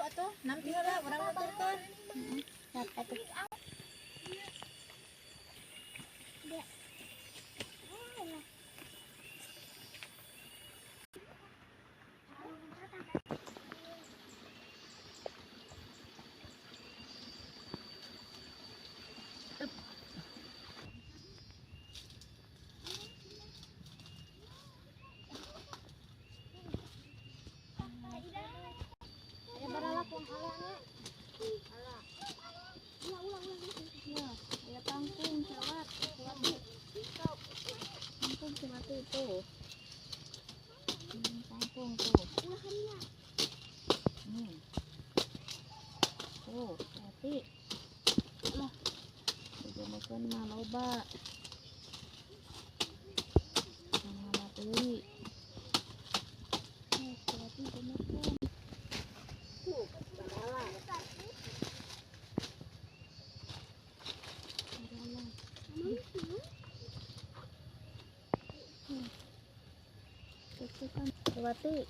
atuh, nampi heula urang nuturkeun. Cat atuh. Tuh. Kangkung tuh. Tuh, hati. Lah. Dijomokeun mah loba. Mama deui. Hati jomokeun. Tuh, bala. Wati,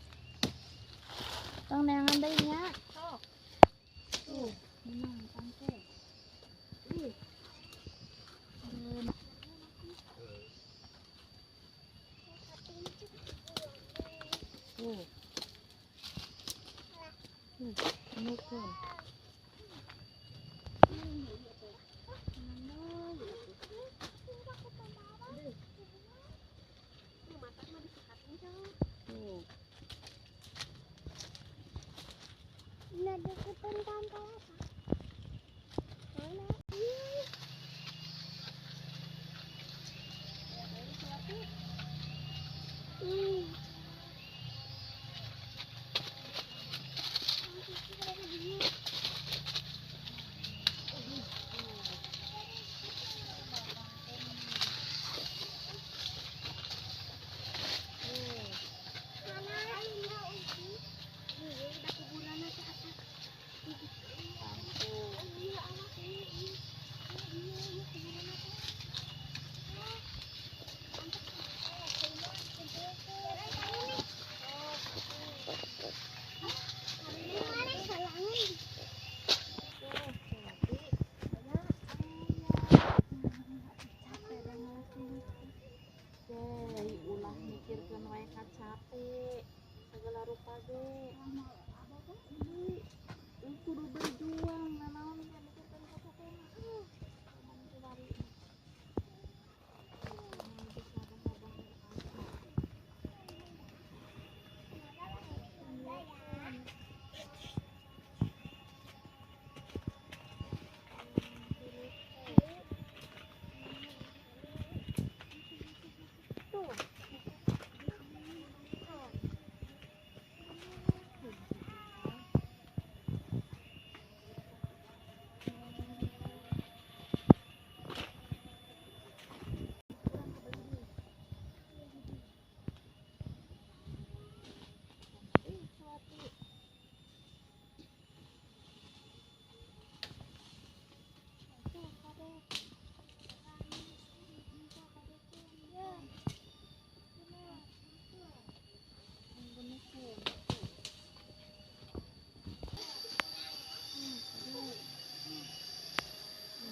tong neangan deui nya. Sok. Tuh, memang kangkung. Ih. Tuh. Jomokeun. Tuh. Ulah mikirkeun wae ka capek segala rupa ge kudu berjuang nanaon teh mikirkeun ka capek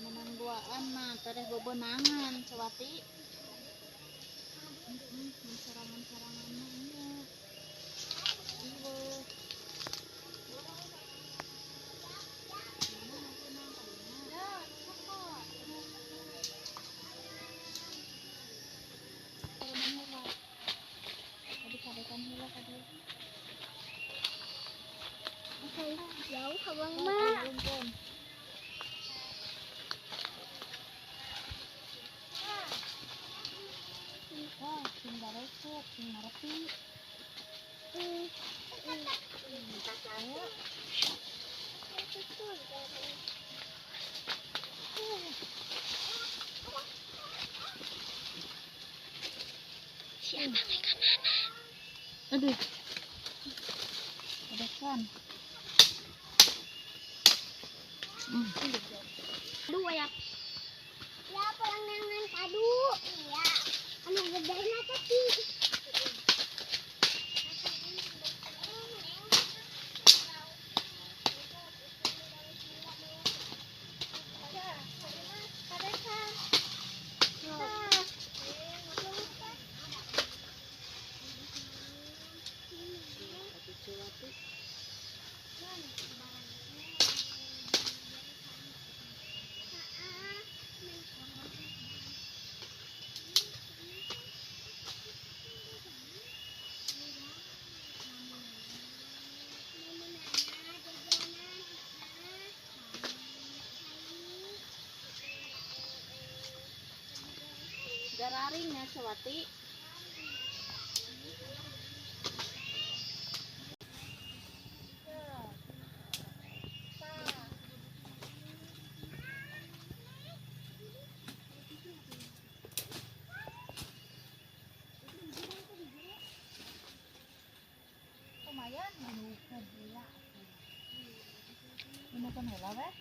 menang duaan mah tereh bebenangan Cewati. Serangan-serangan mah nya. Jauh abang mah. Si abang ke mana? Aduh. Ada kan. Dua ya. Ya pelangangan padu. Iya. Anu gedenya tapi. Gararing ya Sewati. Lumayan manukan ya. Manukan hela weh.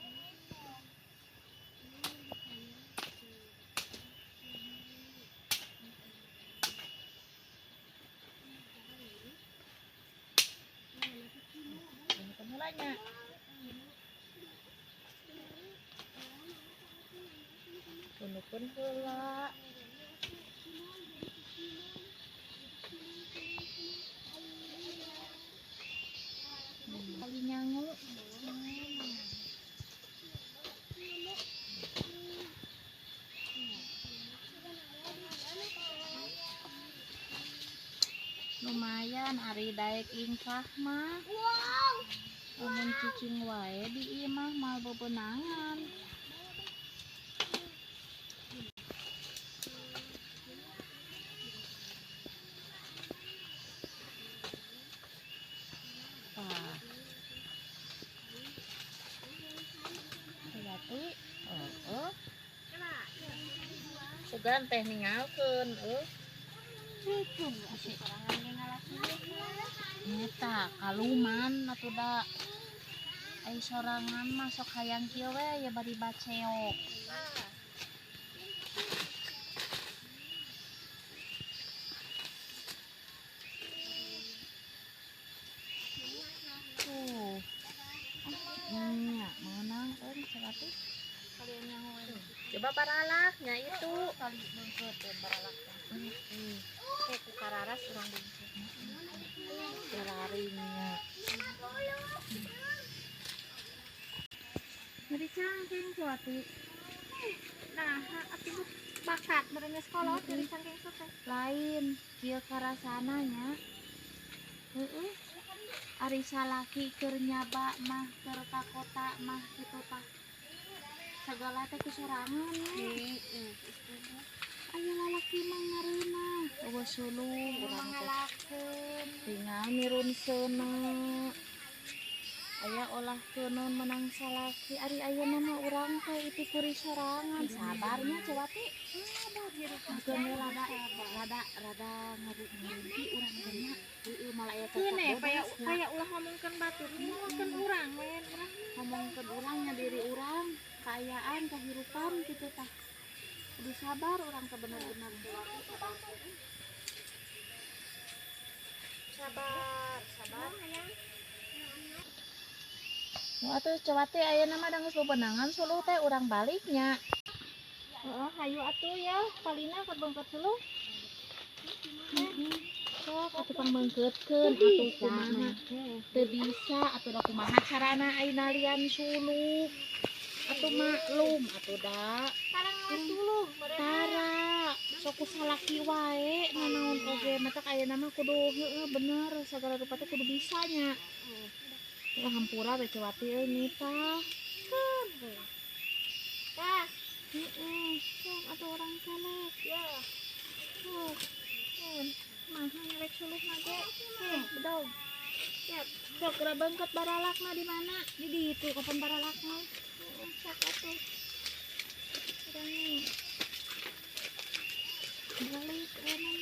Manukan helanya. Manukan hela. Kali nyangu. Lumayan ari daek ingkah mah. Wow. Amun cicing wae di imah mal bebenangan. Wah. Sewati. Sugan teh ningalkeun Nyeta kaluman atuh da ai sorangan mah sok hayang kieu we ya bari baceok. Tuh. Nya meunang Sewati. Kalian yang coba baralaknya itu kali beungkeut baralaknya. Kayak ku kararas urang beungkeut. Gararingnya. Jadi cangking Sewati. Nah, atuh bakat merenya sekolah dari cangking teh. Lain, kieu karasana nya. Heeh. Ari salaki keur nyaba mah keur ka kota mah kitu tah. Segala teh kesorangan ya. Aya lalaki mah ngareuna eueuh sulung urang teh. Tinggal nirunseuna. Aya olah keunon menang salaki ari ayeuna mah urang teh itu kuring sorangan. Sabarnya Sewati. Sabar hirup mah rada ngarumpi urang teh nya. Heueuh malah aya Kene kayak ulah ngomongkeun batur. Ngomongkeun urang lain urang. ngomongkeun urang nya diri urang, kaayaan, kehirupan kitu tah. Kudu sabar urang teh bener-bener sabar. Atuh Sewati ayeuna mah da geus bebenangan suluh teh urang baliknya. Heeh, hayu atuh ya, palina keur beungkeut suluh. Sok atuh pang beungkeutkeun atuh kumaha. Teu bisa atuh da kumaha carana ayeuna lian suluk. Atuh maklum atuh da. Sekarang suluk. Tara, sok ku salaki wae nganaon oge matak ayeuna mah kudu heueuh bener sagala rupa teh kudu bisa nya. Wah hampura we Sewati euy nitah. Keun we. Tah. Heeh, sok atuh urang kelek ya. Sok. Keun. Kumaha nyelek suluk na ge? Bedog. Siap. Sok geura beungkeut baralakna di mana? Di ditu kapan baralakna. Sok atuh. Urang nih. Balik enak.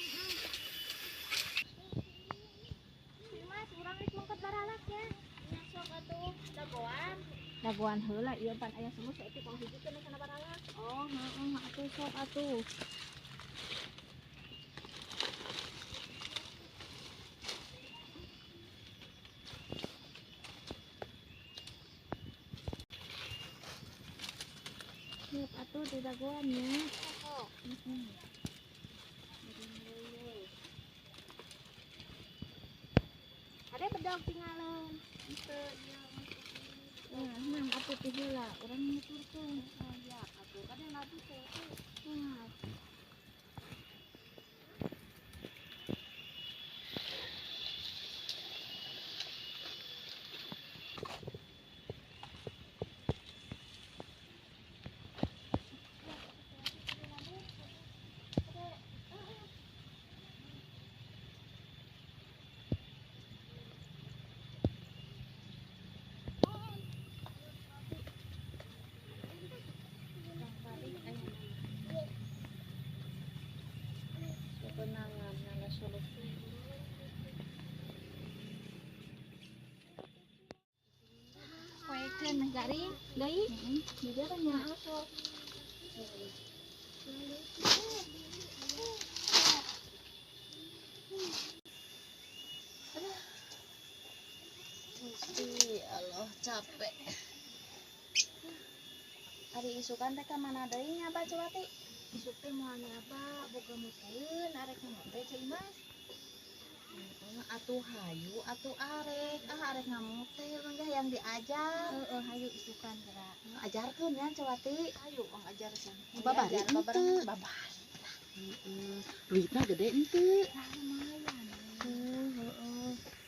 Mas, urang geus beungkeut baralak ya. Nya sok atuh dagoan. Dagoan heula ieu pan aya semua saeutik kong hiji teh kana baralak. Oh, heeh atuh sok atuh. Siap atuh di dagoan ya. Heeh. Ada bedog tinggalin. Itu dia. putih heula urang nuturkeun. Ya atuh kan yang nabi teh. Nah, kebenangan nala solusi. Poekeun garing deui. Di dia kan nya apa? Gusti Allah capek. Ari isukan teh ka mana deui nya Abah Cuwati? Isuk teh moal nyaba boga muteun arek ngamot teh ceuing Mas. Atuh hayu atuh arek arek ngamot teh urang gah yang diajar. Heeh hayu isukan geura. Ajarkeun ya Cuwati. Hayu ong ajarkeun. Babari henteu. Babari. Duitna gede henteu. Lumayan. Heeh.